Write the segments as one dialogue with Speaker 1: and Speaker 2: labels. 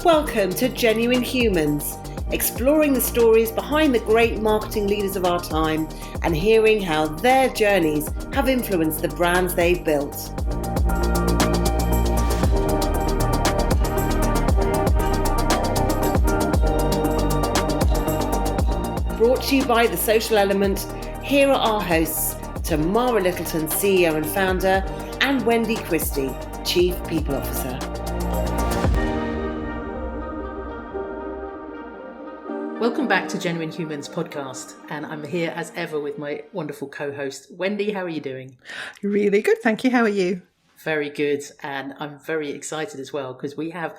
Speaker 1: Welcome to Genuine Humans, exploring the stories behind the great marketing leaders of our time and hearing how their journeys have influenced the brands they've built. Brought to you by The Social Element, here are our hosts, Tamara Littleton, CEO and founder, and Wendy Christie, Chief People Officer.
Speaker 2: Welcome back to Genuine Humans podcast, and I'm here as ever with my wonderful co-host, Wendy. How are you doing?
Speaker 3: Really good, thank you. How are you?
Speaker 2: Very good, and I'm very excited as well because we have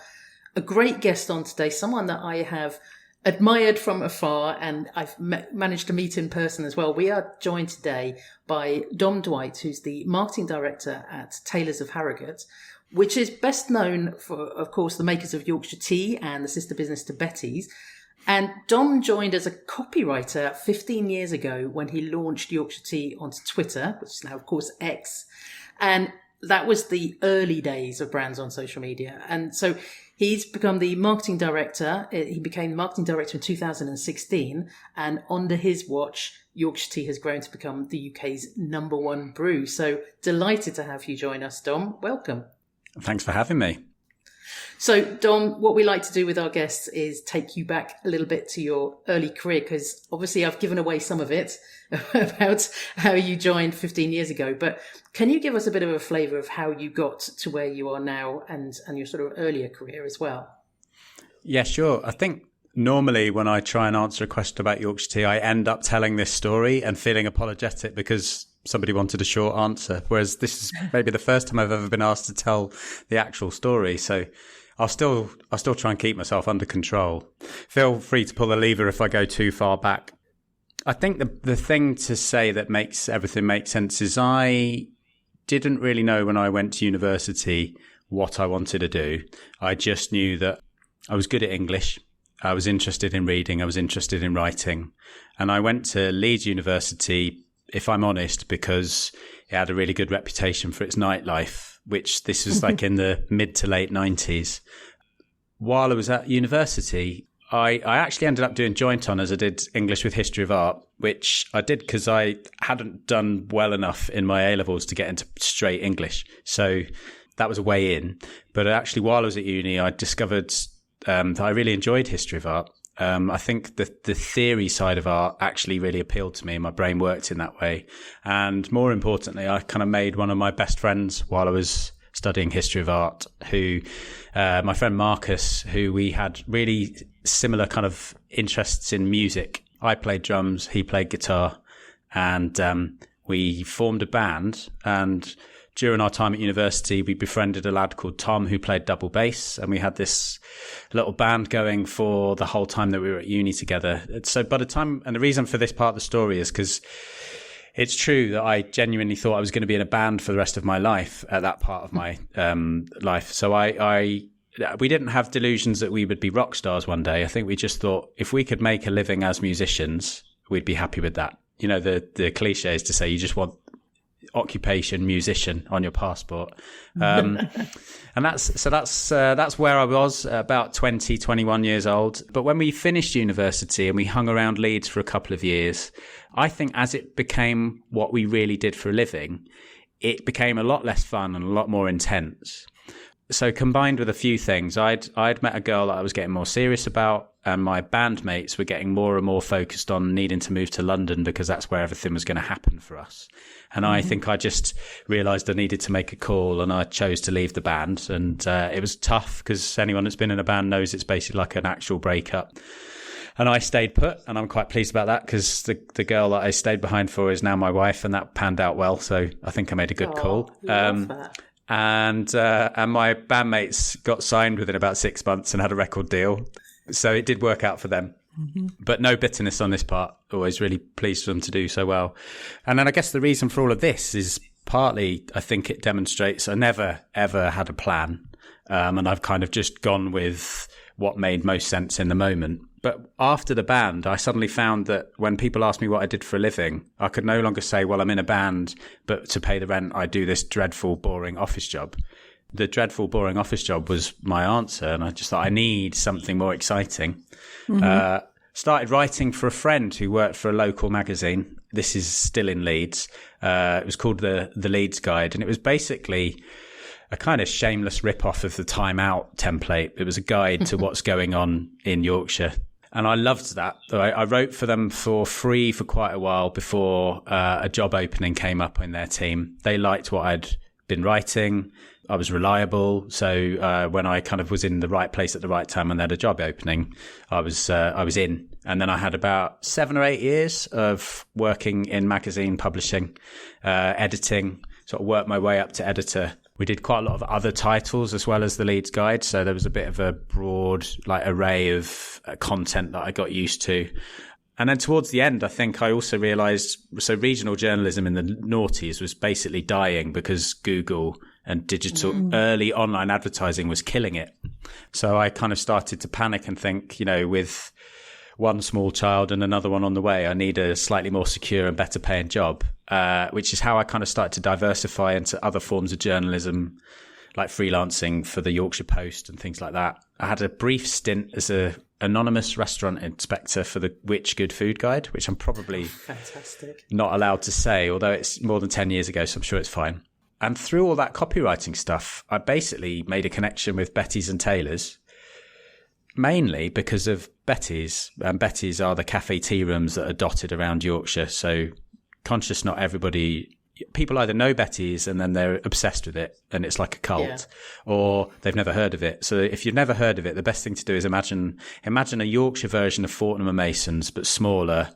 Speaker 2: a great guest on today, someone that I have admired from afar and I've managed to meet in person as well. We are joined today by Dwight, who's the marketing director at Taylors of Harrogate, which is best known for, of course, the makers of Yorkshire tea and the sister business to Betty's. And Dom joined as a copywriter 15 years ago when he launched Yorkshire Tea onto Twitter, which is now, of course, X. And that was the early days of brands on social media. And so he's become the marketing director. He became the marketing director in 2016. And under his watch, Yorkshire Tea has grown to become the UK's number one brew. So delighted to have you join us, Dom. Welcome.
Speaker 4: Thanks for having me.
Speaker 2: So, Dom, what we like to do with our guests is take you back a little bit to your early career, because obviously I've given away some of it about how you joined 15 years ago. But can you give us a bit of a flavour of how you got to where you are now and your sort of earlier career as well?
Speaker 4: Yeah, sure. I think normally when I try and answer a question about Yorkshire Tea, I end up telling this story and feeling apologetic because somebody wanted a short answer, whereas this is maybe the first time I've ever been asked to tell the actual story. So I'll still try and keep myself under control. Feel free to pull the lever if I go too far back. I think the thing to say that makes everything make sense is I didn't really know when I went to university what I wanted to do. I just knew that I was good at English. I was interested in reading. I was interested in writing. And I went to Leeds University, if I'm honest, because it had a really good reputation for its nightlife, which this was like in the mid to late 90s. While I was at university, I actually ended up doing joint honours. I did English with History of Art, which I did because I hadn't done well enough in my A-levels to get into straight English. So that was a way in. But actually, while I was at uni, I discovered that I really enjoyed History of Art. I think the theory side of art actually really appealed to me. My brain worked in that way. And more importantly, I kind of made one of my best friends while I was studying History of Art, who, my friend Marcus, who we had really similar kind of interests in music. I played drums, he played guitar, and we formed a band. And during our time at university, we befriended a lad called Tom who played double bass, and we had this little band going for the whole time that we were at uni together. So by the time, and the reason for this part of the story is because it's true that I genuinely thought I was going to be in a band for the rest of my life at that part of my life. So we didn't have delusions that we would be rock stars one day. I think we just thought if we could make a living as musicians, we'd be happy with that. You know, the cliche is to say you just want occupation musician on your passport. And that's where I was, about 20, 21 years old. But when we finished university and we hung around Leeds for a couple of years, I think as it became what we really did for a living, it became a lot less fun and a lot more intense. So combined with a few things, I'd met a girl that I was getting more serious about, and my bandmates were getting more and more focused on needing to move to London because that's where everything was going to happen for us. And I think I just realised I needed to make a call, and I chose to leave the band. And it was tough because anyone that's been in a band knows it's basically like an actual breakup. And I stayed put, and I'm quite pleased about that because the girl that I stayed behind for is now my wife, and that panned out well. So I think I made a good call.
Speaker 2: Love that.
Speaker 4: And my bandmates got signed within about 6 months and had a record deal. So it did work out for them. Mm-hmm. But no bitterness on this part. Always really pleased for them to do so well. And then I guess the reason for all of this is partly, I think it demonstrates I never, ever had a plan. And I've kind of just gone with what made most sense in the moment. But after the band, I suddenly found that when people asked me what I did for a living, I could no longer say, well, I'm in a band, but to pay the rent, I do this dreadful, boring office job. the dreadful, boring office job was my answer. And I just thought, I need something more exciting. Started writing for a friend who worked for a local magazine. This is still in Leeds. It was called the Leeds Guide. And it was basically a kind of shameless rip-off of the Time Out template. It was a guide to what's going on in Yorkshire. And I loved that. I wrote for them for free for quite a while before a job opening came up in their team. They liked what I'd been writing. I was reliable. So when I kind of was in the right place at the right time and they had a job opening, I was in. And then I had about 7 or 8 years of working in magazine publishing, editing, sort of worked my way up to editor. We did quite a lot of other titles as well as the Leeds Guide. So there was a bit of a broad array of content that I got used to. And then towards the end, I think I also realized, so regional journalism in the noughties was basically dying because Google and digital early online advertising was killing it. So I kind of started to panic and think, with one small child and another one on the way, I need a slightly more secure and better paying job, which is how I kind of started to diversify into other forms of journalism, like freelancing for the Yorkshire Post and things like that. I had a brief stint as a anonymous restaurant inspector for the Which Good Food Guide, which I'm probably not allowed to say, although it's more than 10 years ago, so I'm sure it's fine. And through all that copywriting stuff, I basically made a connection with Betty's and Taylor's, mainly because of Betty's. And Betty's are the cafe tea rooms that are dotted around Yorkshire. So conscious not everybody, people either know Betty's and then they're obsessed with it and it's like a cult, or they've never heard of it. So if you've never heard of it, the best thing to do is imagine a Yorkshire version of Fortnum and Mason's, but smaller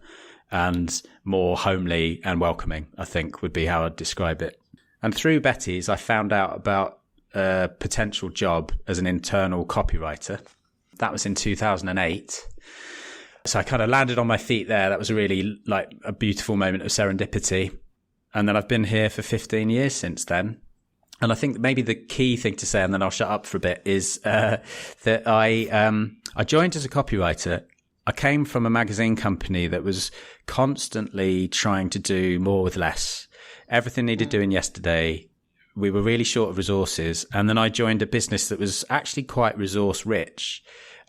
Speaker 4: and more homely and welcoming, I think would be how I'd describe it. And through Betty's, I found out about a potential job as an internal copywriter. That was in 2008. So I kind of landed on my feet there. That was really a beautiful moment of serendipity. And then I've been here for 15 years since then. And I think maybe the key thing to say, and then I'll shut up for a bit, is that I joined as a copywriter. I came from a magazine company that was constantly trying to do more with less. Everything needed doing yesterday. We were really short of resources. And then I joined a business that was actually quite resource rich,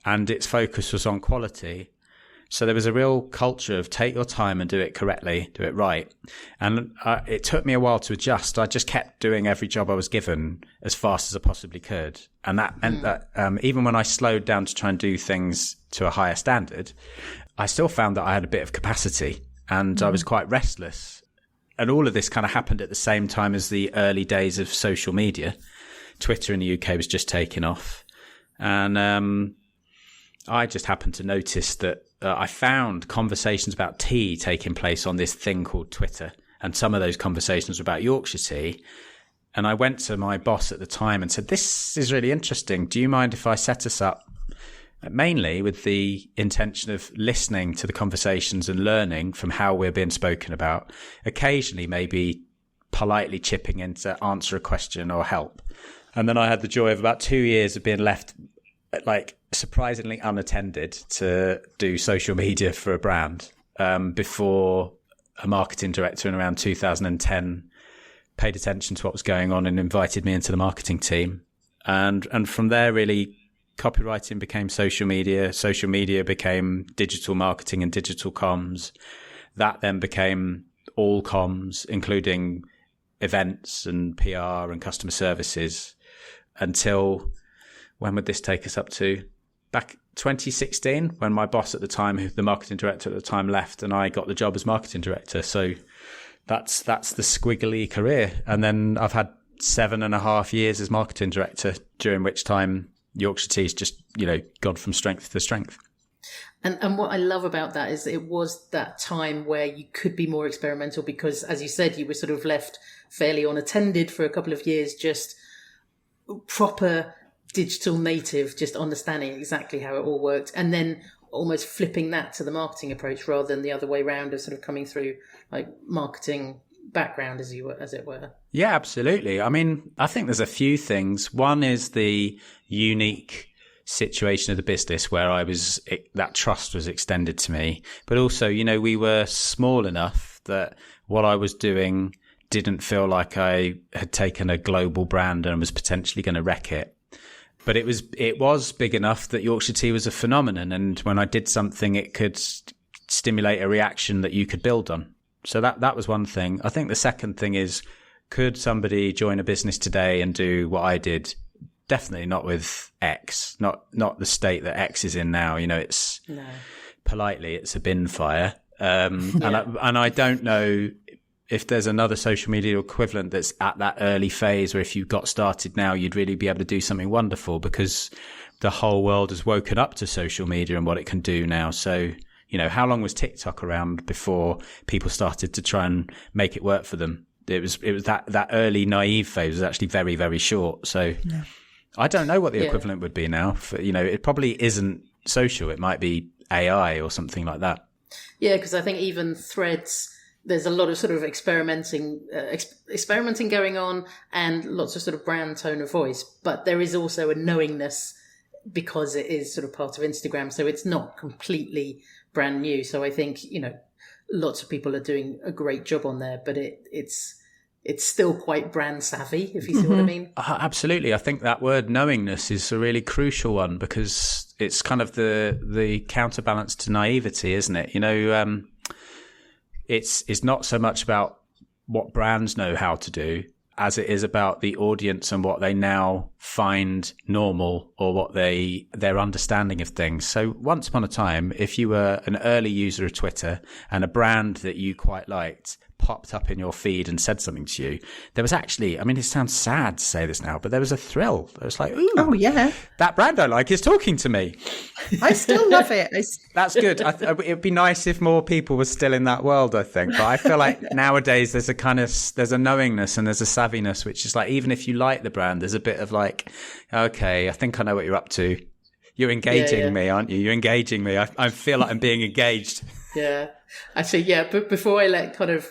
Speaker 4: and its focus was on quality. So there was a real culture of take your time and do it correctly, do it right. And it took me a while to adjust. I just kept doing every job I was given as fast as I possibly could. And that meant that even when I slowed down to try and do things to a higher standard, I still found that I had a bit of capacity and I was quite restless. And all of this kind of happened at the same time as the early days of social media. Twitter in the UK was just taking off. And I just happened to notice that I found conversations about tea taking place on this thing called Twitter. And some of those conversations were about Yorkshire tea. And I went to my boss at the time and said, this is really interesting. Do you mind if I set us up? Mainly with the intention of listening to the conversations and learning from how we're being spoken about. Occasionally, maybe politely chipping in to answer a question or help. And then I had the joy of about 2 years of being left surprisingly unattended to do social media for a brand before a marketing director in around 2010 paid attention to what was going on and invited me into the marketing team. And from there, really, copywriting became social media became digital marketing and digital comms. That then became all comms, including events and PR and customer services, until, when would this take us up to? Back 2016, when my boss at the time, the marketing director at the time, left and I got the job as marketing director. So that's the squiggly career. And then I've had 7.5 years as marketing director, during which time Yorkshire Tea's just, gone from strength to strength.
Speaker 2: And what I love about that is it was that time where you could be more experimental because, as you said, you were sort of left fairly unattended for a couple of years, just proper digital native, just understanding exactly how it all worked, and then almost flipping that to the marketing approach rather than the other way around of sort of coming through marketing background as it were.
Speaker 4: Yeah, absolutely. I mean, I think there's a few things. One is the unique situation of the business where that trust was extended to me, but also, we were small enough that what I was doing didn't feel like I had taken a global brand and was potentially going to wreck it. But it was big enough that Yorkshire tea was a phenomenon. And when I did something, it could stimulate a reaction that you could build on. So that was one thing. I think the second thing is, could somebody join a business today and do what I did? Definitely not with X, not the state that X is in now. Politely, it's a bin fire. And I don't know if there's another social media equivalent that's at that early phase, or if you got started now, you'd really be able to do something wonderful, because the whole world has woken up to social media and what it can do now. So, how long was TikTok around before people started to try and make it work for them? It was that early naive phase was actually very, very short. So I don't know what the equivalent would be now. It probably isn't social. It might be AI or something like that.
Speaker 2: Yeah, because I think even Threads, there's a lot of sort of experimenting going on, and lots of sort of brand tone of voice. But there is also a knowingness, because it is sort of part of Instagram. So it's not completely brand new. So I think, lots of people are doing a great job on there, but it's still quite brand savvy, if you see what I mean.
Speaker 4: Absolutely. I think that word knowingness is a really crucial one, because it's kind of the counterbalance to naivety, isn't it? It's not so much about what brands know how to do as it is about the audience and what they now find normal, or what their understanding of things. So once upon a time, if you were an early user of Twitter and a brand that you quite liked popped up in your feed and said something to you, there was actually, it sounds sad to say this now, but there was a thrill. It was like, ooh,
Speaker 3: oh yeah,
Speaker 4: that brand I like is talking to me.
Speaker 3: I still love it.
Speaker 4: That's good. It'd be nice if more people were still in that world, I think. But I feel like nowadays there's a knowingness and there's a savviness, which is like, even if you like the brand, there's a bit of like, okay, I think I know what you're up to. You're engaging me, aren't you? You're engaging me. I feel like I'm being engaged.
Speaker 2: Yeah. Actually, but before I let kind of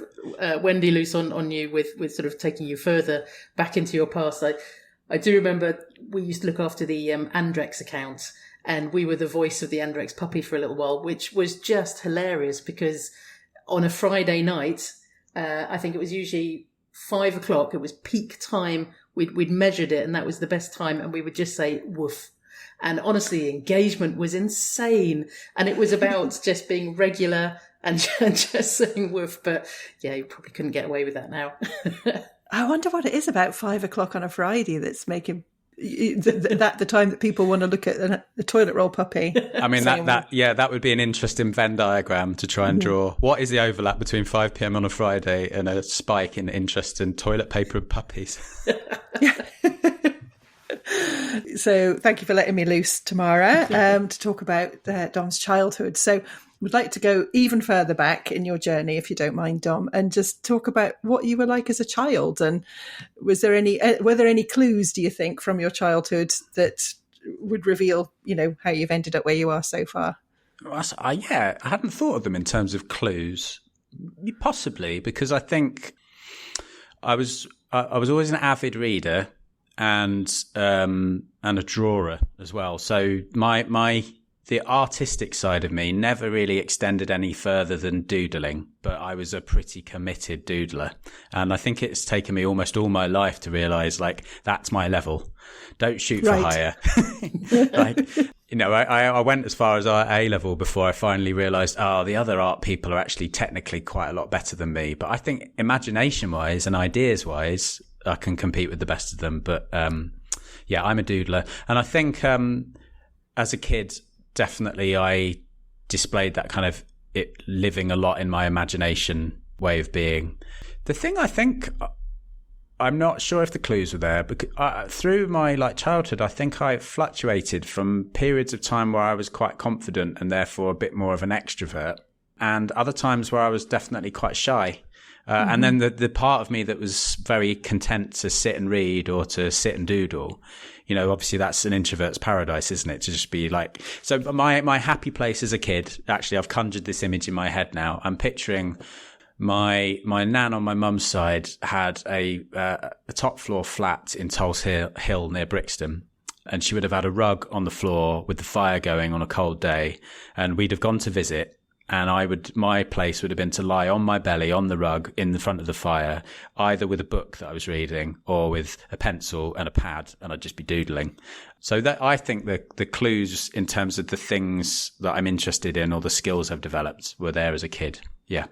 Speaker 2: Wendy loose on you with sort of taking you further back into your past, I do remember we used to look after the Andrex account, and we were the voice of the Andrex puppy for a little while, which was just hilarious, because on a Friday night, I think it was usually 5 o'clock, it was peak time, we'd measured it, and that was the best time, and we would just say woof. And honestly, engagement was insane. And it was about just being regular and just saying woof. But yeah, you probably couldn't get away with that now.
Speaker 3: I wonder what it is about 5 o'clock on a Friday that's making that the time that people want to look at the toilet roll puppy. That would be an interesting Venn diagram to try and draw. What is the overlap between 5 p.m. on a Friday and a spike in interest in toilet paper and puppies? So thank you for letting me loose, Tamara, to talk about Dom's childhood. So we'd like to go even further back in your journey, if you don't mind, Dom, and just talk about what you were like as a child. And were there any clues, do you think, from your childhood that would reveal, how you've ended up where you are so far?
Speaker 4: I hadn't thought of them in terms of clues, possibly, because I think I was always an avid reader and a drawer as well. So the artistic side of me never really extended any further than doodling, but I was a pretty committed doodler. And I think it's taken me almost all my life to realize, like, that's my level. Don't shoot for higher. I went as far as A level before I finally realized, the other art people are actually technically quite a lot better than me. But I think imagination wise and ideas wise, I can compete with the best of them. But I'm a doodler. And I think as a kid, definitely I displayed that kind of living a lot in my imagination way of being. The thing I think, I'm not sure if the clues were there, because through my childhood, I think I fluctuated from periods of time where I was quite confident and therefore a bit more of an extrovert, and other times where I was definitely quite shy. And then the part of me that was very content to sit and read or to sit and doodle, obviously that's an introvert's paradise, isn't it? To just be like, so my happy place as a kid, actually, I've conjured this image in my head now. I'm picturing my nan on my mum's side had a top floor flat in Tulse Hill near Brixton. And she would have had a rug on the floor with the fire going on a cold day. And we'd have gone to visit. and my place would have been to lie on my belly on the rug in the front of the fire, either with a book that I was reading or with a pencil and a pad, and I'd just be doodling. So that, I think the clues in terms of the things that I'm interested in or the skills I've developed were there as a kid. Yeah.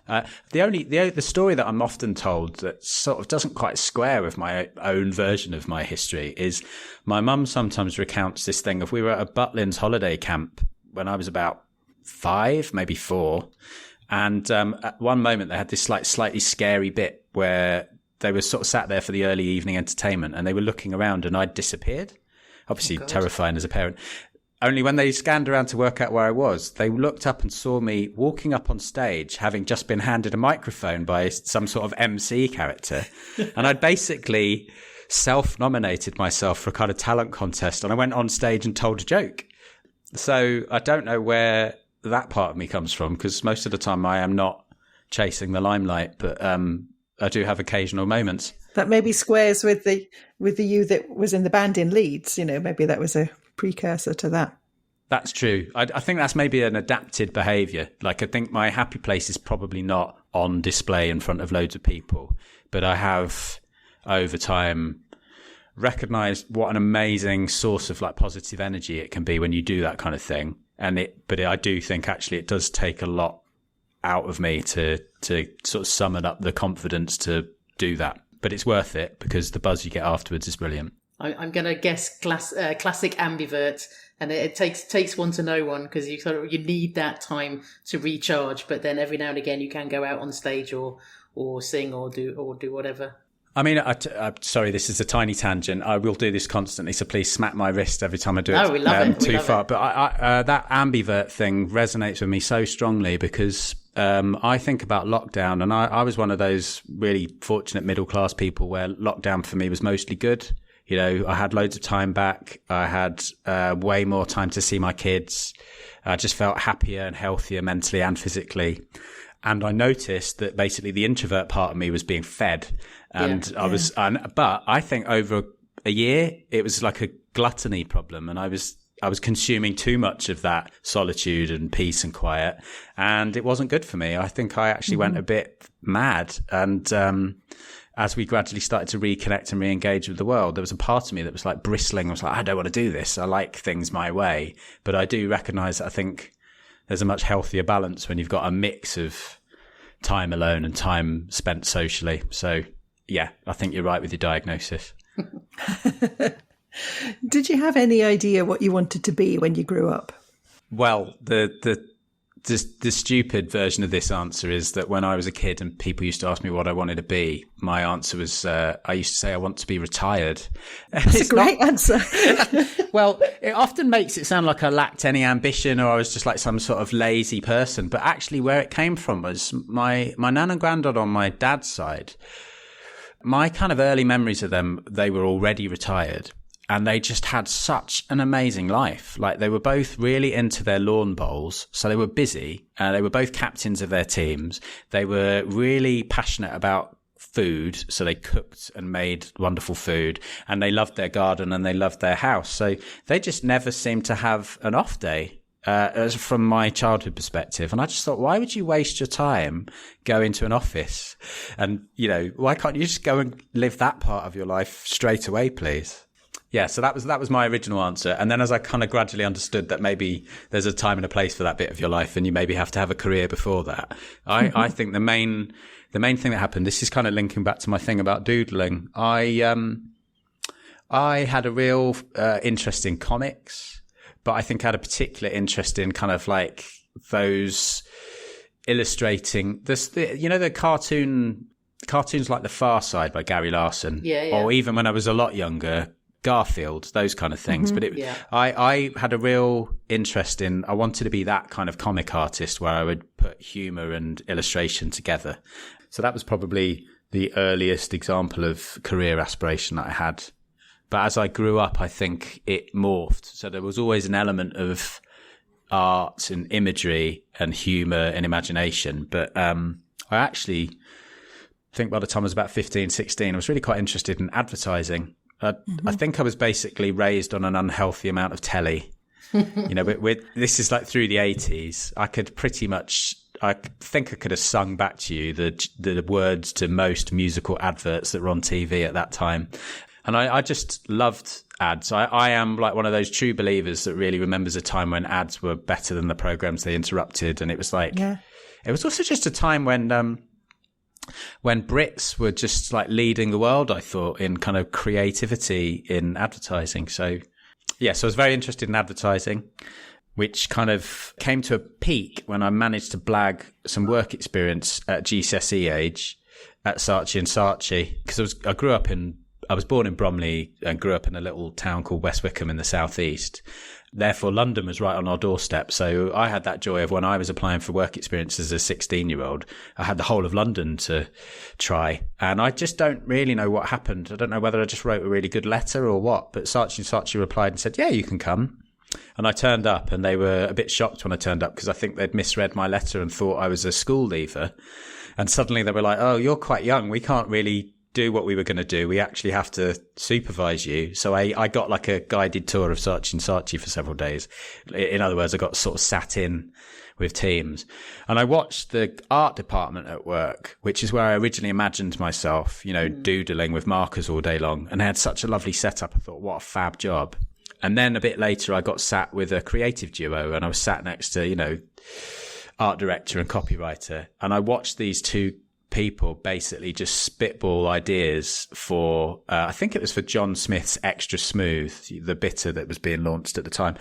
Speaker 4: The story that I'm often told that sort of doesn't quite square with my own version of my history is my mum sometimes recounts this thing of we were at a Butlins holiday camp when I was about 5, maybe 4. And at one moment they had this slightly scary bit where they were sort of sat there for the early evening entertainment and they were looking around and I'd disappeared. Obviously terrifying as a parent. Only when they scanned around to work out where I was, they looked up and saw me walking up on stage, having just been handed a microphone by some sort of MC character. And I'd basically self-nominated myself for a kind of talent contest. And I went on stage and told a joke. So I don't know where that part of me comes from, because most of the time I am not chasing the limelight, but I do have occasional moments.
Speaker 3: That maybe squares with the you that was in the band in Leeds. Maybe that was a precursor to that.
Speaker 4: That's true. I think that's maybe an adapted behaviour. Like, I think my happy place is probably not on display in front of loads of people, but I have over time recognised what an amazing source of positive energy it can be when you do that kind of thing. But I do think actually it does take a lot out of me to sort of summon up the confidence to do that. But it's worth it because the buzz you get afterwards is brilliant.
Speaker 2: I'm going to guess classic ambivert, and it takes one to know one, because you need that time to recharge. But then every now and again you can go out on stage or sing or do whatever. I
Speaker 4: mean, I'm sorry, this is a tiny tangent. I will do this constantly, so please smack my wrist every time I do it.
Speaker 2: Oh, we love it.
Speaker 4: Too far. But that ambivert thing resonates with me so strongly because I think about lockdown, and I was one of those really fortunate middle-class people where lockdown for me was mostly good. I had loads of time back. I had way more time to see my kids. I just felt happier and healthier mentally and physically. And I noticed that basically the introvert part of me was being fed. And but I think over a year, it was like a gluttony problem. And I was consuming too much of that solitude and peace and quiet. And it wasn't good for me. I think I actually went a bit mad. And as we gradually started to reconnect and re-engage with the world, there was a part of me that was bristling. I was like, I don't want to do this. I like things my way. But I do recognise that I think there's a much healthier balance when you've got a mix of time alone and time spent socially. So, yeah, I think you're right with your diagnosis.
Speaker 3: Did you have any idea what you wanted to be when you grew up?
Speaker 4: Well, the stupid version of this answer is that when I was a kid and people used to ask me what I wanted to be, my answer was, I used to say I want to be retired.
Speaker 3: That's a great answer.
Speaker 4: Well, it often makes it sound like I lacked any ambition or I was just like some sort of lazy person. But actually where it came from was my nan and granddad on my dad's side. My kind of early memories of them, they were already retired. And they just had such an amazing life. They were both really into their lawn bowls. So they were busy. They were both captains of their teams. They were really passionate about food. So they cooked and made wonderful food. And they loved their garden and they loved their house. So they just never seemed to have an off day, from my childhood perspective. And I just thought, why would you waste your time going to an office? And, why can't you just go and live that part of your life straight away, please? Yeah, so that was my original answer. And then as I kind of gradually understood that maybe there's a time and a place for that bit of your life and you maybe have to have a career before that, I think the main thing that happened, this is kind of linking back to my thing about doodling. I had a real interest in comics, but I think I had a particular interest in kind of those illustrating the cartoons like The Far Side by Gary Larson.
Speaker 2: Yeah.
Speaker 4: Or even when I was a lot younger, Garfield, those kind of things. But I had a real interest in, I wanted to be that kind of comic artist where I would put humour and illustration together. So that was probably the earliest example of career aspiration that I had. But as I grew up, I think it morphed. So there was always an element of art and imagery and humour and imagination. But I actually think by the time I was about 15, 16, I was really quite interested in advertising. I think I was basically raised on an unhealthy amount of telly. This is like through the 80s. I think I could have sung back to you the words to most musical adverts that were on TV at that time. And I just loved ads. I am like one of those true believers that really remembers a time when ads were better than the programs they interrupted. And it was like, It was also just a time when Brits were just like leading the world, I thought, in kind of creativity in advertising. So I was very interested in advertising, which kind of came to a peak when I managed to blag some work experience at GCSE age at Saatchi & Saatchi, because I was born in Bromley and grew up in a little town called West Wickham in the southeast. Therefore, London was right on our doorstep. So I had that joy of when I was applying for work experience as a 16-year-old, I had the whole of London to try. And I just don't really know what happened. I don't know whether I just wrote a really good letter or what, but Saatchi & Saatchi replied and said, yeah, you can come. And I turned up, and they were a bit shocked when I turned up because I think they'd misread my letter and thought I was a school leaver. And suddenly they were like, oh, you're quite young. We can't really do what we were going to do. We actually have to supervise you. So I got like a guided tour of Saatchi & Saatchi for several days. In other words, I got sort of sat in with teams, and I watched the art department at work, which is where I originally imagined myself, doodling with markers all day long. And they had such a lovely setup. I thought, what a fab job. And then a bit later, I got sat with a creative duo, and I was sat next to, art director and copywriter. And I watched these two people basically just spitball ideas for, I think it was for John Smith's Extra Smooth, the bitter that was being launched at the time.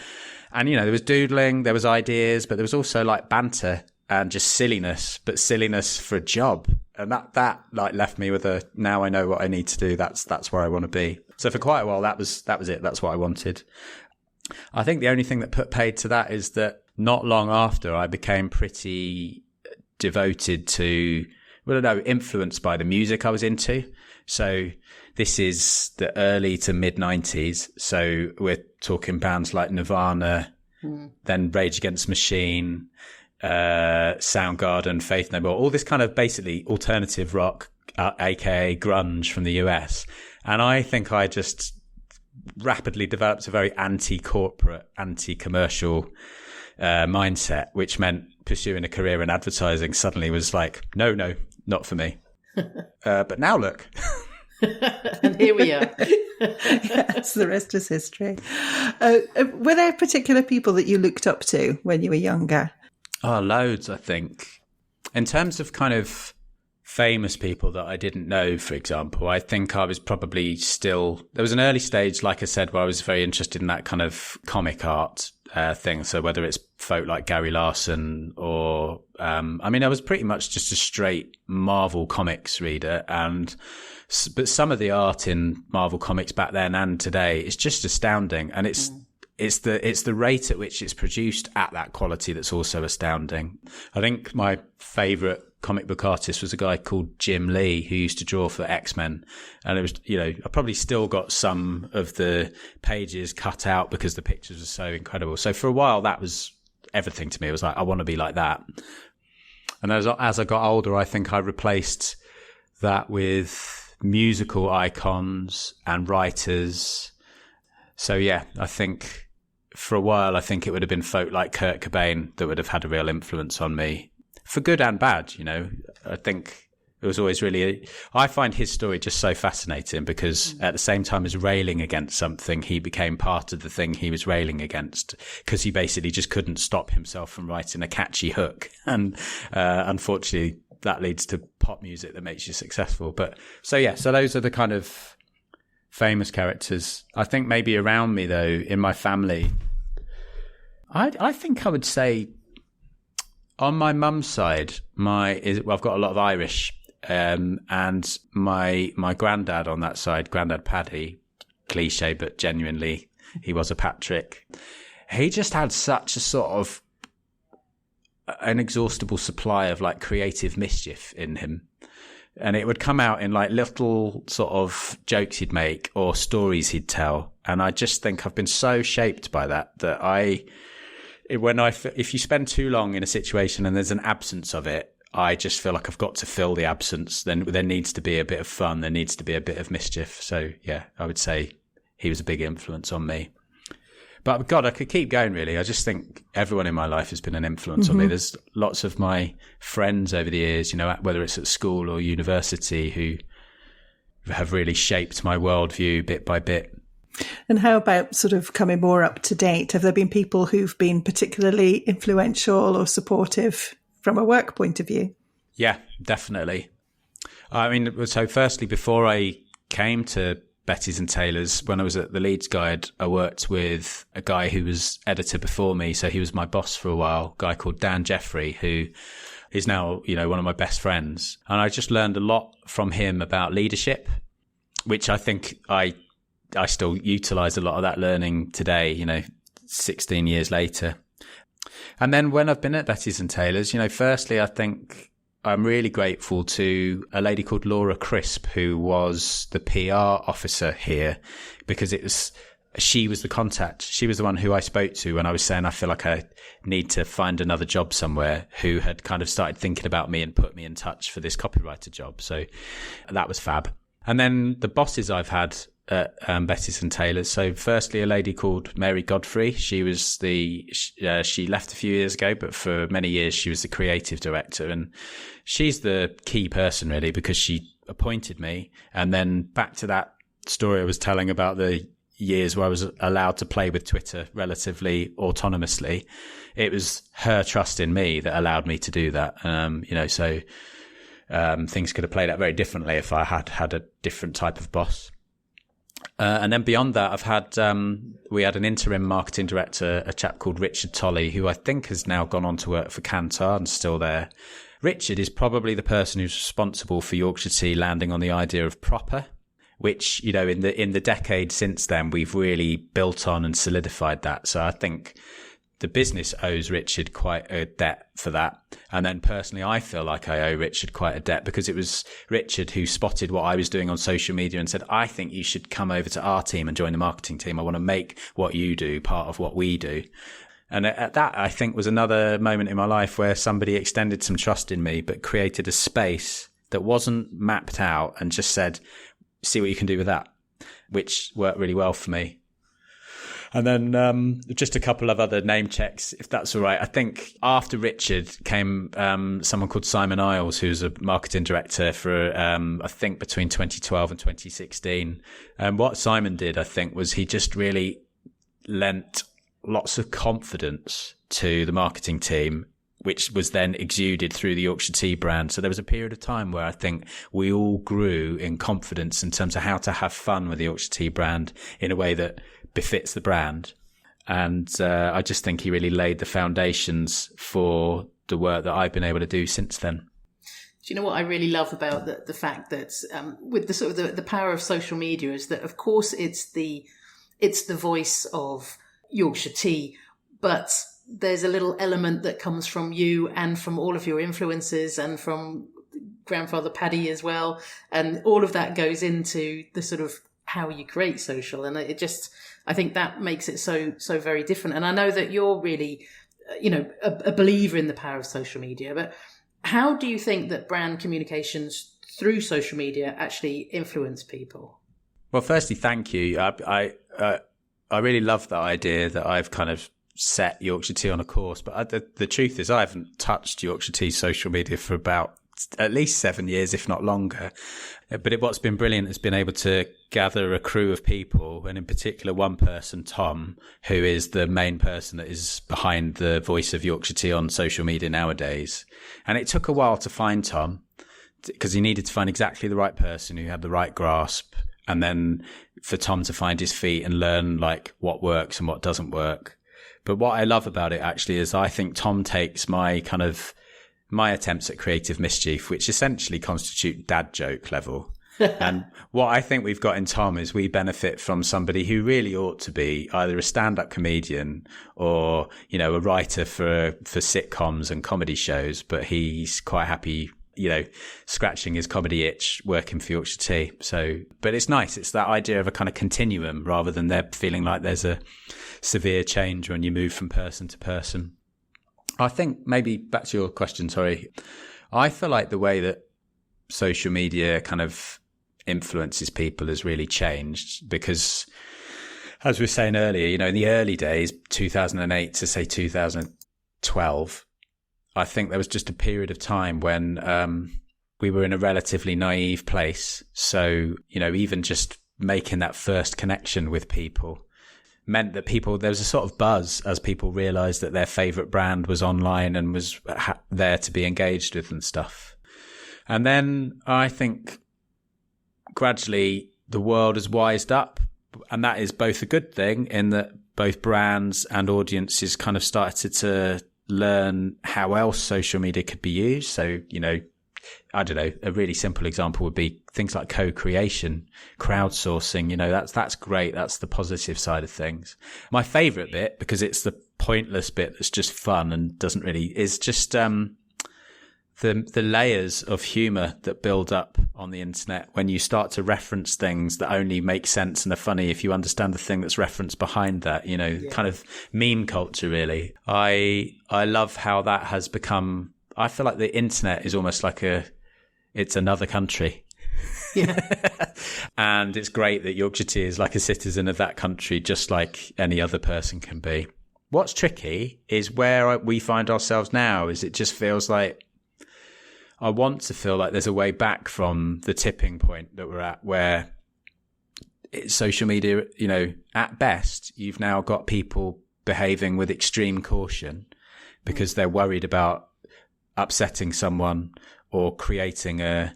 Speaker 4: And, there was doodling, there was ideas, but there was also like banter and just silliness, but silliness for a job. And that like left me with now I know what I need to do. That's where I want to be. So for quite a while, that was it. That's what I wanted. I think the only thing that put paid to that is that not long after, I became pretty devoted to, influenced by the music I was into. So this is the early to mid 90s. So we're talking bands like Nirvana, then Rage Against the Machine, Soundgarden, Faith No More, all this kind of basically alternative rock, aka grunge from the US. And I think I just rapidly developed a very anti-corporate, anti-commercial mindset, which meant pursuing a career in advertising suddenly was like, no, not for me. But now look.
Speaker 2: And here we are.
Speaker 3: Yes, the rest is history. Were there particular people that you looked up to when you were younger?
Speaker 4: Oh, loads, I think. In terms of kind of famous people that I didn't know, for example, I think I was probably there was an early stage, like I said, where I was very interested in that kind of comic art thing. So whether it's folk like Gary Larson or, I was pretty much just a straight Marvel Comics reader. But some of the art in Marvel Comics back then and today is just astounding. And it's the rate at which it's produced at that quality that's also astounding. I think my favorite comic book artist was a guy called Jim Lee, who used to draw for X-Men. And it was, I probably still got some of the pages cut out because the pictures were so incredible. So for a while, that was everything to me. It was like, I want to be like that. And as I got older, I think I replaced that with musical icons and writers. So yeah, I think for a while, I think it would have been folk like Kurt Cobain that would have had a real influence on me. For good and bad, I think it was always I find his story just so fascinating because at the same time as railing against something, he became part of the thing he was railing against because he basically just couldn't stop himself from writing a catchy hook. And unfortunately, that leads to pop music that makes you successful. So those are the kind of famous characters. I think maybe around me, though, in my family, I think I would say, on my mum's side, I've got a lot of Irish, and my granddad on that side, Grandad Paddy, cliche but genuinely, he was a Patrick. He just had such a sort of an inexhaustible supply of like creative mischief in him, and it would come out in like little sort of jokes he'd make or stories he'd tell. And I just think I've been so shaped by that if you spend too long in a situation and there's an absence of it, I just feel like I've got to fill the absence. Then there needs to be a bit of fun. There needs to be a bit of mischief. So yeah, I would say he was a big influence on me. But God, I could keep going, really. I just think everyone in my life has been an influence on me. There's lots of my friends over the years, whether it's at school or university, who have really shaped my worldview bit by bit.
Speaker 3: And how about sort of coming more up to date? Have there been people who've been particularly influential or supportive from a work point of view?
Speaker 4: Yeah, definitely. I mean, so firstly, before I came to Betty's and Taylor's, when I was at the Leeds Guide, I worked with a guy who was editor before me. So he was my boss for a while, a guy called Dan Jeffrey, who is now, one of my best friends. And I just learned a lot from him about leadership, which I think I still utilize a lot of that learning today, 16 years later. And then when I've been at Betty's and Taylor's, firstly, I think I'm really grateful to a lady called Laura Crisp, who was the PR officer here, because she was the contact. She was the one who I spoke to when I was saying I feel like I need to find another job somewhere, who had kind of started thinking about me and put me in touch for this copywriter job. So that was fab. And then the bosses I've had at Betty's and Taylor's. So firstly, a lady called Mary Godfrey. She was she left a few years ago, but for many years she was the creative director. And she's the key person, really, because she appointed me. And then back to that story I was telling about the years where I was allowed to play with Twitter relatively autonomously. It was her trust in me that allowed me to do that. Things could have played out very differently if I had a different type of boss. And then beyond that, we had an interim marketing director, a chap called Richard Tolley, who I think has now gone on to work for Kantar and still there. Richard is probably the person who's responsible for Yorkshire Tea landing on the idea of proper, which, in the decade since then, we've really built on and solidified that. So I think the business owes Richard quite a debt for that. And then personally, I feel like I owe Richard quite a debt, because it was Richard who spotted what I was doing on social media and said, I think you should come over to our team and join the marketing team. I want to make what you do part of what we do. And at that, I think, was another moment in my life where somebody extended some trust in me, but created a space that wasn't mapped out and just said, see what you can do with that, which worked really well for me. And then just a couple of other name checks, if that's all right. I think after Richard came someone called Simon Isles, who's a marketing director for, I think, between 2012 and 2016. And what Simon did, I think, was he just really lent lots of confidence to the marketing team, which was then exuded through the Yorkshire Tea brand. So there was a period of time where I think we all grew in confidence in terms of how to have fun with the Yorkshire Tea brand in a way that befits the brand. And I just think he really laid the foundations for the work that I've been able to do since then.
Speaker 2: Do you know what I really love about the fact that with the sort of the power of social media is that, of course, it's the voice of Yorkshire Tea, but there's a little element that comes from you and from all of your influences and from grandfather Paddy as well. And all of that goes into the sort of how you create social. And I think that makes it so very different. And I know that you're really, a believer in the power of social media, but how do you think that brand communications through social media actually influence people?
Speaker 4: Well, firstly, thank you. I really love that idea that I've kind of set Yorkshire Tea on a course, but the truth is I haven't touched Yorkshire Tea social media for about at least 7 years, if not longer. But what's been brilliant has been able to gather a crew of people, and in particular one person, Tom, who is the main person that is behind the voice of Yorkshire Tea on social media nowadays. And it took a while to find Tom, because he needed to find exactly the right person who had the right grasp, and then for Tom to find his feet and learn like what works and what doesn't work. But what I love about it actually is I think Tom takes my attempts at creative mischief, which essentially constitute dad joke level. And what I think we've got in Tom is we benefit from somebody who really ought to be either a stand-up comedian or, a writer for sitcoms and comedy shows, but he's quite happy, scratching his comedy itch, working for Yorkshire Tea. So, but it's nice. It's that idea of a kind of continuum rather than there feeling like there's a severe change when you move from person to person. I think maybe back to your question, sorry. I feel like the way that social media kind of influences people has really changed, because as we were saying earlier, you know, in the early days, 2008 to say 2012, I think there was just a period of time when we were in a relatively naive place. So, you know, even just making that first connection with people meant that there was a sort of buzz as people realized that their favorite brand was online and was there to be engaged with and stuff. And then I think gradually the world has wised up, and that is both a good thing in that both brands and audiences kind of started to learn how else social media could be used. So, you know, I don't know, a really simple example would be things like co-creation, crowdsourcing. You know, that's great. That's the positive side of things. My favorite bit, because it's the pointless bit that's just fun and doesn't really, is just the layers of humor that build up on the internet when you start to reference things that only make sense and are funny if you understand the thing that's referenced behind that, you know, kind of meme culture, really. I love how that has become, I feel like the internet is almost like it's another country.
Speaker 2: Yeah.
Speaker 4: And it's great that Yorkshire Tea is like a citizen of that country, just like any other person can be. What's tricky is where we find ourselves now is it just feels like, I want to feel like there's a way back from the tipping point that we're at, where it's social media, you know, at best, you've now got people behaving with extreme caution because they're worried about upsetting someone or creating a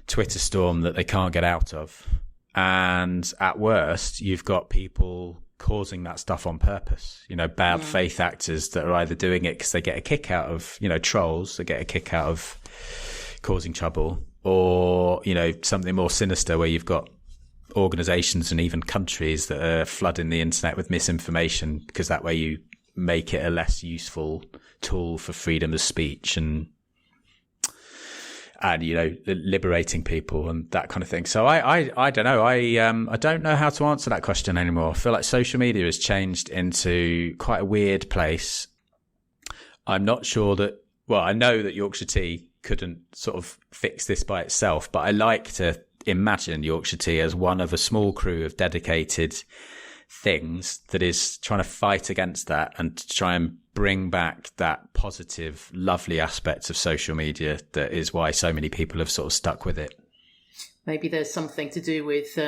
Speaker 4: Twitter storm that they can't get out of. And at worst, you've got people causing that stuff on purpose, you know, bad faith actors that are either doing it because they get a kick out of, you know, trolls, they get a kick out of causing trouble, or, you know, something more sinister where you've got organizations and even countries that are flooding the internet with misinformation because that way you make it a less useful tool for freedom of speech and you know, liberating people and that kind of thing. So I don't know. I don't know how to answer that question anymore. I feel like social media has changed into quite a weird place. I'm not sure that, well, I know that Yorkshire Tea couldn't sort of fix this by itself, but I like to imagine Yorkshire Tea as one of a small crew of dedicated things that is trying to fight against that and to try and bring back that positive, lovely aspect of social media that is why so many people have sort of stuck with it.
Speaker 2: Maybe there's something to do with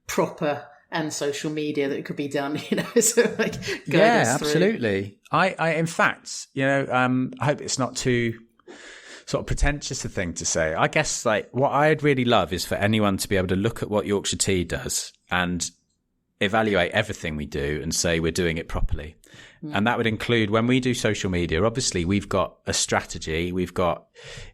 Speaker 2: proper and social media that could be done, you know, so like guide us through.
Speaker 4: Absolutely. I in fact, you know, I hope it's not too sort of pretentious a thing to say. I guess like what I'd really love is for anyone to be able to look at what Yorkshire Tea does and evaluate everything we do and say we're doing it properly. And that would include when we do social media, obviously we've got a strategy, we've got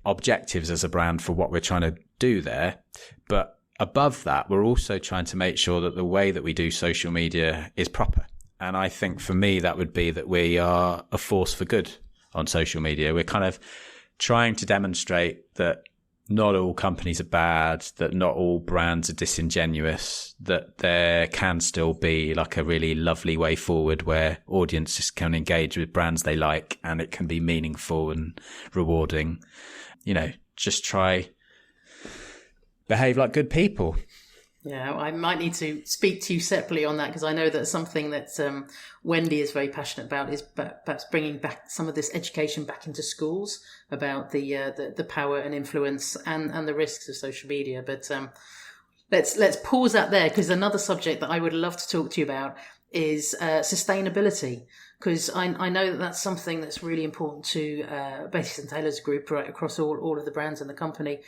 Speaker 4: objectives as a brand for what we're trying to do there. But above that, we're also trying to make sure that the way that we do social media is proper. And I think for me, that would be that we are a force for good on social media. We're kind of trying to demonstrate that not all companies are bad, that not all brands are disingenuous, that there can still be like a really lovely way forward where audiences can engage with brands they like and it can be meaningful and rewarding. You know, just try behave like good people.
Speaker 2: Yeah, I might need to speak to you separately on that because I know that's something that Wendy is very passionate about, is perhaps bringing back some of this education back into schools about the power and influence and the risks of social media. But let's pause that there, because another subject that I would love to talk to you about is sustainability, because I know that that's something that's really important to Betty's & Taylor's group right across all of the brands in the company.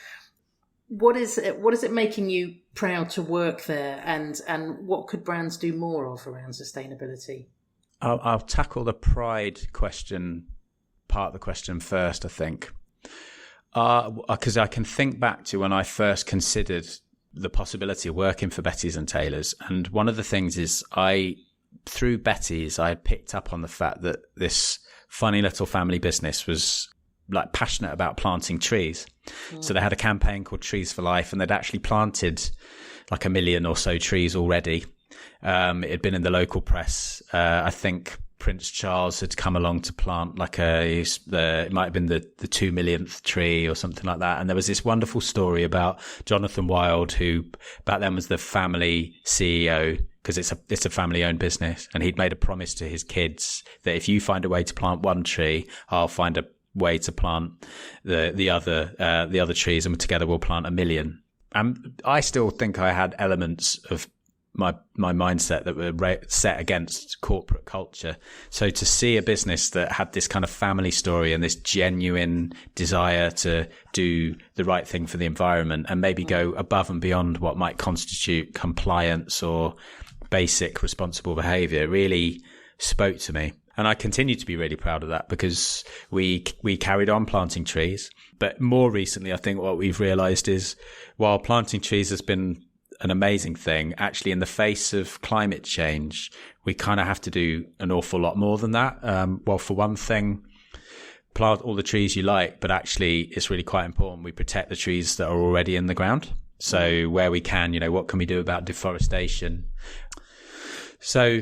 Speaker 2: What is it making you proud to work there, and what could brands do more of around sustainability?
Speaker 4: I'll tackle the pride question, part of the question first, I think, because I can think back to when I first considered the possibility of working for Betty's & Taylor's, and one of the things is through Betty's, I had picked up on the fact that this funny little family business was like passionate about planting trees. So they had a campaign called Trees for Life, and they'd actually planted like 1 million or so trees already. It had been in the local press. I think Prince Charles had come along to plant like it might have been the 2 millionth tree or something like that. And there was this wonderful story about Jonathan Wild, who back then was the family CEO because it's a family owned business, and he'd made a promise to his kids that if you find a way to plant one tree, I'll find a way to plant the other trees, and together we'll plant 1 million. And I still think I had elements of my mindset that were set against corporate culture. So to see a business that had this kind of family story and this genuine desire to do the right thing for the environment and maybe go above and beyond what might constitute compliance or basic responsible behavior really spoke to me. And I continue to be really proud of that, because we carried on planting trees. But more recently, I think what we've realized is while planting trees has been an amazing thing, actually in the face of climate change, we kind of have to do an awful lot more than that. Well, for one thing, plant all the trees you like, but actually it's really quite important we protect the trees that are already in the ground. So where we can, what can we do about deforestation? So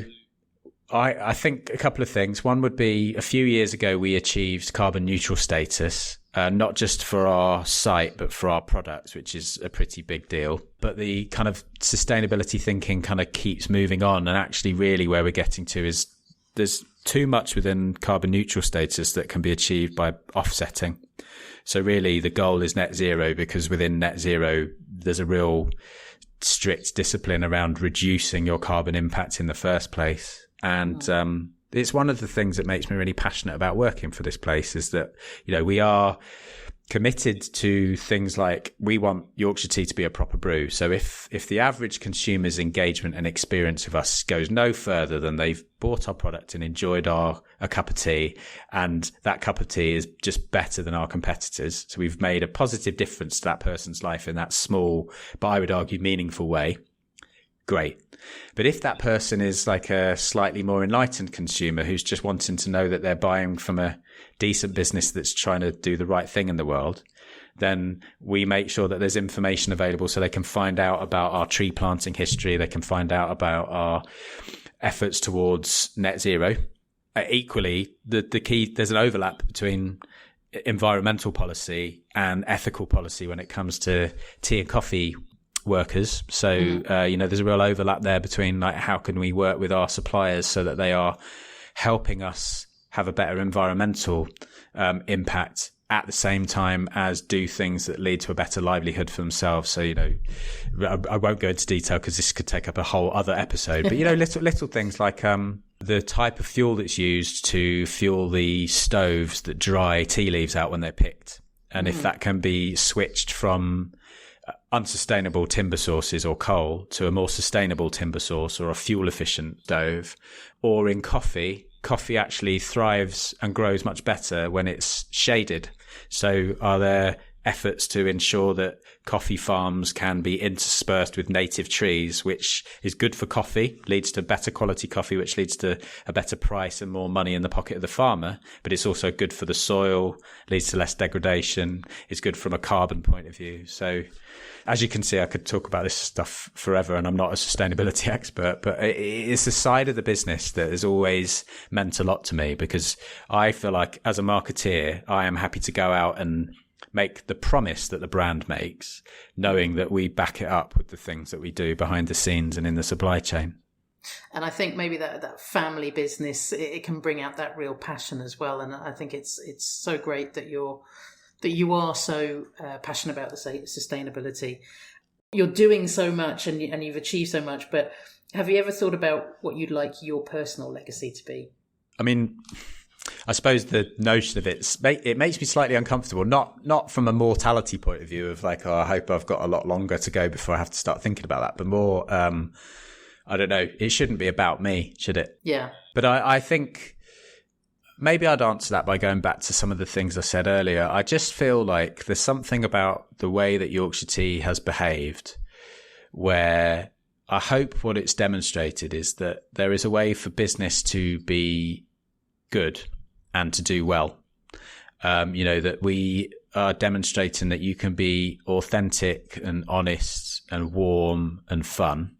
Speaker 4: I think a couple of things. One would be, a few years ago, we achieved carbon neutral status, not just for our site, but for our products, which is a pretty big deal. But the kind of sustainability thinking kind of keeps moving on. And actually really where we're getting to is there's too much within carbon neutral status that can be achieved by offsetting. So really the goal is net zero, because within net zero, there's a real strict discipline around reducing your carbon impact in the first place. And it's one of the things that makes me really passionate about working for this place, is that, we are committed to things like, we want Yorkshire tea to be a proper brew. So if the average consumer's engagement and experience of us goes no further than they've bought our product and enjoyed a cup of tea, and that cup of tea is just better than our competitors, so we've made a positive difference to that person's life in that small, but I would argue meaningful way, great. But if that person is like a slightly more enlightened consumer who's just wanting to know that they're buying from a decent business that's trying to do the right thing in the world, then we make sure that there's information available so they can find out about our tree planting history. They can find out about our efforts towards net zero. Equally, the key, there's an overlap between environmental policy and ethical policy when it comes to tea and coffee workers. So, there's a real overlap there between like, how can we work with our suppliers so that they are helping us have a better environmental impact at the same time as do things that lead to a better livelihood for themselves. So, I won't go into detail because this could take up a whole other episode, but, little things like, the type of fuel that's used to fuel the stoves that dry tea leaves out when they're picked. And if that can be switched from unsustainable timber sources or coal to a more sustainable timber source or a fuel efficient stove. Or in coffee actually thrives and grows much better when it's shaded. So are there efforts to ensure that coffee farms can be interspersed with native trees, which is good for coffee, leads to better quality coffee, which leads to a better price and more money in the pocket of the farmer. But it's also good for the soil, leads to less degradation. It's good from a carbon point of view. So as you can see, I could talk about this stuff forever, and I'm not a sustainability expert, but it's the side of the business that has always meant a lot to me, because I feel like as a marketeer, I am happy to go out and make the promise that the brand makes, knowing that we back it up with the things that we do behind the scenes and in the supply chain.
Speaker 2: And I think maybe that family business, it can bring out that real passion as well. And I think it's so great that you are so passionate about the sustainability. You're doing so much and you've achieved so much, but have you ever thought about what you'd like your personal legacy to be?
Speaker 4: I mean, I suppose the notion of it makes me slightly uncomfortable, not from a mortality point of view of like, I hope I've got a lot longer to go before I have to start thinking about that, but more, I don't know, it shouldn't be about me, should it?
Speaker 2: Yeah.
Speaker 4: But I think maybe I'd answer that by going back to some of the things I said earlier. I just feel like there's something about the way that Yorkshire Tea has behaved where I hope what it's demonstrated is that there is a way for business to be good and to do well. That we are demonstrating that you can be authentic and honest and warm and fun,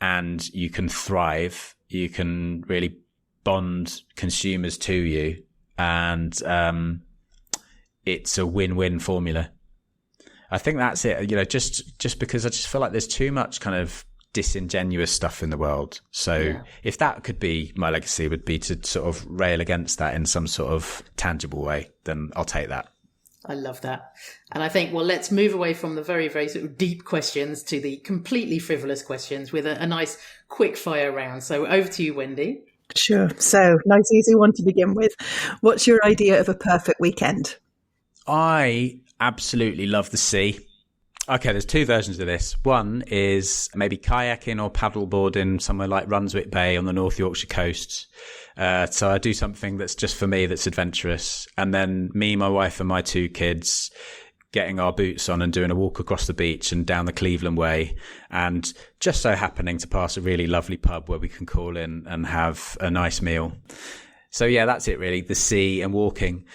Speaker 4: and you can thrive. You can really bond consumers to you, and it's a win-win formula. I think that's it. Just because I just feel like there's too much kind of disingenuous stuff in the world. So if that could be my legacy, would be to sort of rail against that in some sort of tangible way, then I'll take that.
Speaker 2: I love that. And I think, well, let's move away from the very, very sort of deep questions to the completely frivolous questions with a nice quick fire round. So over to you, Wendy.
Speaker 3: Sure. So nice, easy one to begin with. What's your idea of a perfect weekend?
Speaker 4: I absolutely love the sea. Okay, there's two versions of this. One is maybe kayaking or paddleboarding somewhere like Runswick Bay on the North Yorkshire coast. So I do something that's just for me, that's adventurous. And then me, my wife and my two kids getting our boots on and doing a walk across the beach and down the Cleveland Way, and just so happening to pass a really lovely pub where we can call in and have a nice meal. So yeah, that's it really, the sea and walking.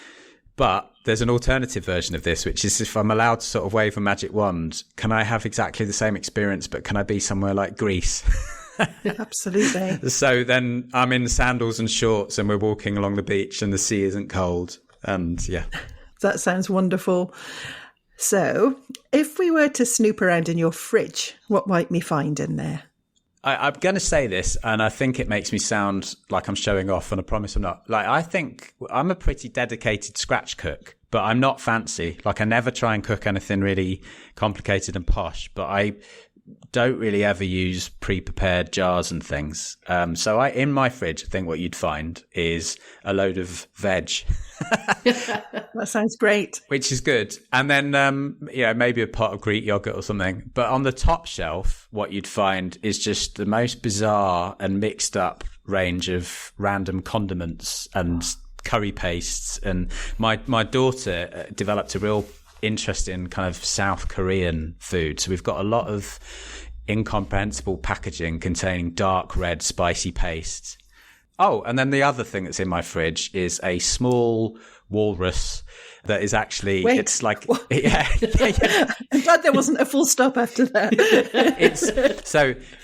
Speaker 4: But there's an alternative version of this, which is if I'm allowed to sort of wave a magic wand, can I have exactly the same experience, but can I be somewhere like Greece?
Speaker 3: Absolutely.
Speaker 4: So then I'm in sandals and shorts and we're walking along the beach and the sea isn't cold. And yeah.
Speaker 3: That sounds wonderful. So if we were to snoop around in your fridge, what might we find in there?
Speaker 4: I'm going to say this, and I think it makes me sound like I'm showing off, and I promise I'm not. Like, I think I'm a pretty dedicated scratch cook, but I'm not fancy. Like, I never try and cook anything really complicated and posh, but I don't really ever use pre-prepared jars and things. So in my fridge, I think what you'd find is a load of veg.
Speaker 3: That sounds great.
Speaker 4: Which is good. And then, maybe a pot of Greek yogurt or something. But on the top shelf, what you'd find is just the most bizarre and mixed up range of random condiments and curry pastes. And my daughter developed a real interest in kind of South Korean food. So we've got a lot of incomprehensible packaging containing dark red spicy paste. Oh, and then the other thing that's in my fridge is a small walrus that is actually,
Speaker 3: Wait,
Speaker 4: it's like,
Speaker 3: yeah. I'm glad there wasn't a full stop after that.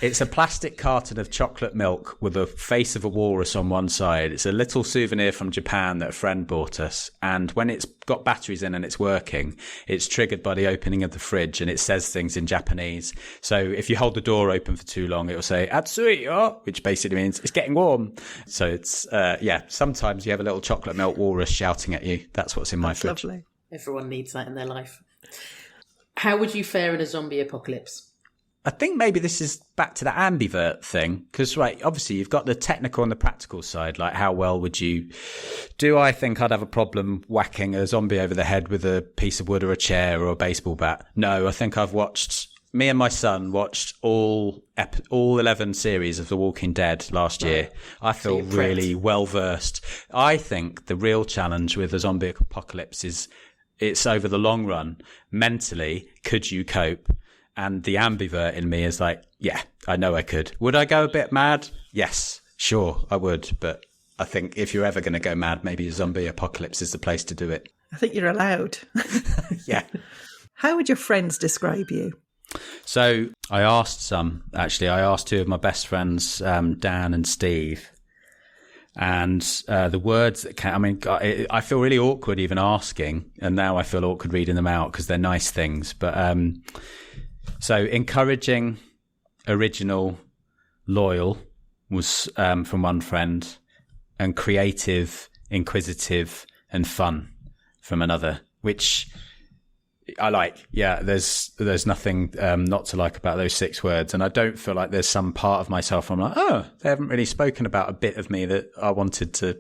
Speaker 4: It's a plastic carton of chocolate milk with a face of a walrus on one side. It's a little souvenir from Japan that a friend bought us. And when it's got batteries in and it's working, it's triggered by the opening of the fridge and it says things in Japanese. So if you hold the door open for too long, it will say, Atsui yo, which basically means it's getting warm. So it's, sometimes you have a little chocolate milk walrus shouting at you. That's what's in my fridge.
Speaker 3: Lovely.
Speaker 2: Everyone needs that in their life. How would you fare in a zombie apocalypse?
Speaker 4: I think maybe this is back to the ambivert thing, because, right, obviously you've got the technical and the practical side, like how well would you do? I think I'd have a problem whacking a zombie over the head with a piece of wood or a chair or a baseball bat. No, I think me and my son watched all 11 series of The Walking Dead last year. I feel really well versed. I think the real challenge with a zombie apocalypse is it's over the long run. Mentally, could you cope? And the ambivert in me is like, yeah, I know I could. Would I go a bit mad? Yes, sure, I would. But I think if you're ever going to go mad, maybe a zombie apocalypse is the place to do it.
Speaker 3: I think you're allowed.
Speaker 4: Yeah.
Speaker 3: How would your friends describe you?
Speaker 4: So I asked two of my best friends, Dan and Steve. And the words that I feel really awkward even asking. And now I feel awkward reading them out because they're nice things. But so encouraging, original, loyal was from one friend, and creative, inquisitive, and fun from another, which I like. Yeah, there's nothing not to like about those 6 words. And I don't feel like there's some part of myself I'm like, oh, they haven't really spoken about a bit of me that I wanted to,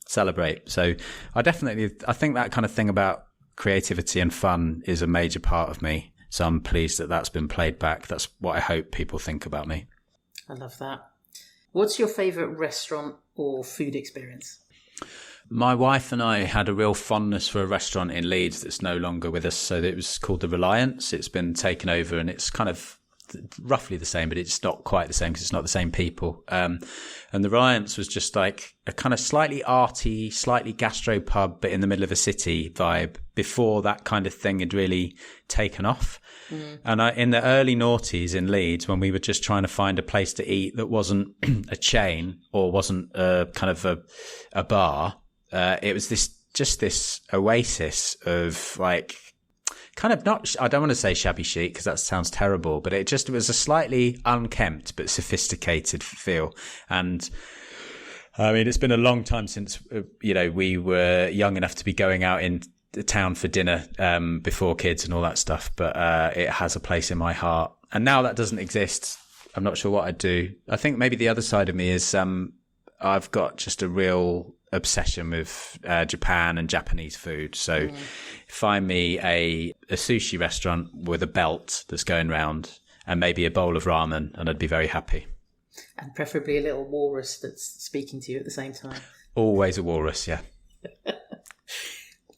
Speaker 4: celebrate. So I think that kind of thing about creativity and fun is a major part of me. So I'm pleased that that's been played back. That's what I hope people think about me.
Speaker 2: I love that. What's your favourite restaurant or food experience?
Speaker 4: My wife and I had a real fondness for a restaurant in Leeds that's no longer with us. So it was called The Reliance. It's been taken over and it's kind of roughly the same, but it's not quite the same because it's not the same people. And The Reliance was just like a kind of slightly arty, slightly gastro pub, but in the middle of a city vibe before that kind of thing had really taken off. Mm. And in the early noughties in Leeds, when we were just trying to find a place to eat that wasn't a chain or wasn't a kind of a bar, it was this oasis of like kind of not, I don't want to say shabby chic because that sounds terrible, but it was a slightly unkempt but sophisticated feel. And I mean, it's been a long time since, we were young enough to be going out in the town for dinner before kids and all that stuff. But it has a place in my heart. And now that doesn't exist, I'm not sure what I'd do. I think maybe the other side of me is I've got just a real obsession with Japan and Japanese food. So find me a sushi restaurant with a belt that's going round and maybe a bowl of ramen, and I'd be very happy.
Speaker 2: And preferably a little walrus that's speaking to you at the same time.
Speaker 4: Always a walrus, yeah.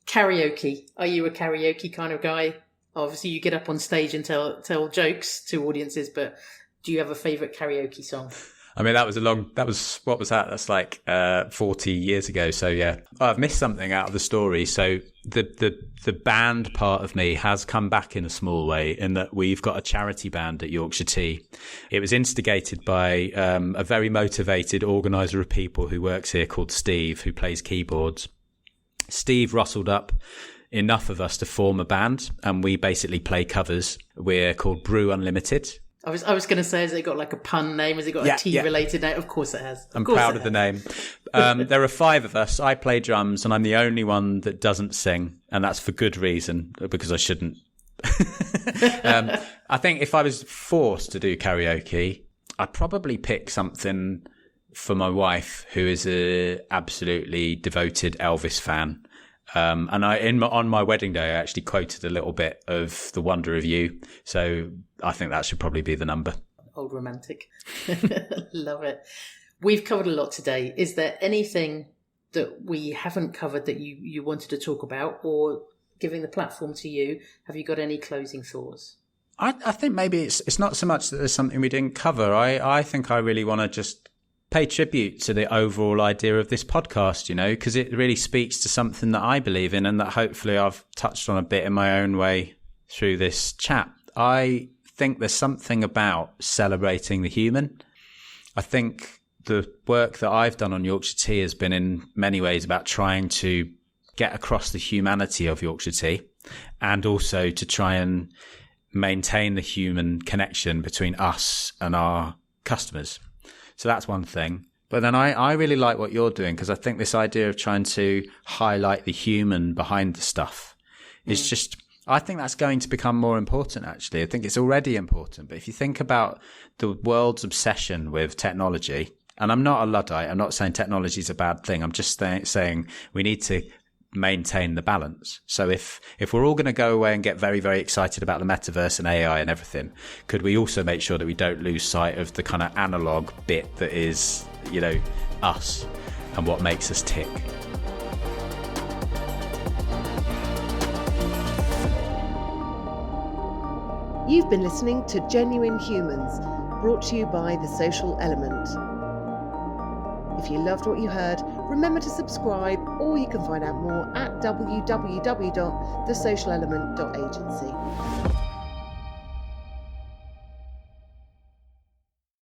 Speaker 2: Karaoke. Are you a karaoke kind of guy? Obviously, you get up on stage and tell jokes to audiences, but do you have a favourite karaoke song?
Speaker 4: I mean, what was that? That's like 40 years ago. So yeah, I've missed something out of the story. So the band part of me has come back in a small way, in that we've got a charity band at Yorkshire Tea. It was instigated by a very motivated organiser of people who works here called Steve, who plays keyboards. Steve rustled up enough of us to form a band, and we basically play covers. We're called Brew Unlimited.
Speaker 2: I was going to say, has it got like a pun name? Has it got a tea-related name? Of course it has.
Speaker 4: I'm proud of the name. There are 5 of us. I play drums, and I'm the only one that doesn't sing, and that's for good reason, because I shouldn't. I think if I was forced to do karaoke, I'd probably pick something for my wife, who is a absolutely devoted Elvis fan. And on my wedding day, I actually quoted a little bit of The Wonder of You. So I think that should probably be the number.
Speaker 2: Old romantic. Love it. We've covered a lot today. Is there anything that we haven't covered that you wanted to talk about, or giving the platform to you? Have you got any closing thoughts?
Speaker 4: I think maybe it's not so much that there's something we didn't cover. I think I really want to just pay tribute to the overall idea of this podcast, because it really speaks to something that I believe in, and that hopefully I've touched on a bit in my own way through this chat. I think there's something about celebrating the human. I think the work that I've done on Yorkshire Tea has been in many ways about trying to get across the humanity of Yorkshire Tea, and also to try and maintain the human connection between us and our customers. So that's one thing. But then I really like what you're doing, because I think this idea of trying to highlight the human behind the stuff is just, I think that's going to become more important, actually. I think it's already important. But if you think about the world's obsession with technology, and I'm not a Luddite, I'm not saying technology is a bad thing. I'm just saying we need to maintain the balance. So if we're all going to go away and get very, very excited about the metaverse and AI and everything, could we also make sure that we don't lose sight of the kind of analog bit that is, us and what makes us tick?
Speaker 1: You've been listening to Genuine Humans, brought to you by The Social Element. If you loved what you heard, remember to subscribe, or you can find out more at www.thesocialelement.agency.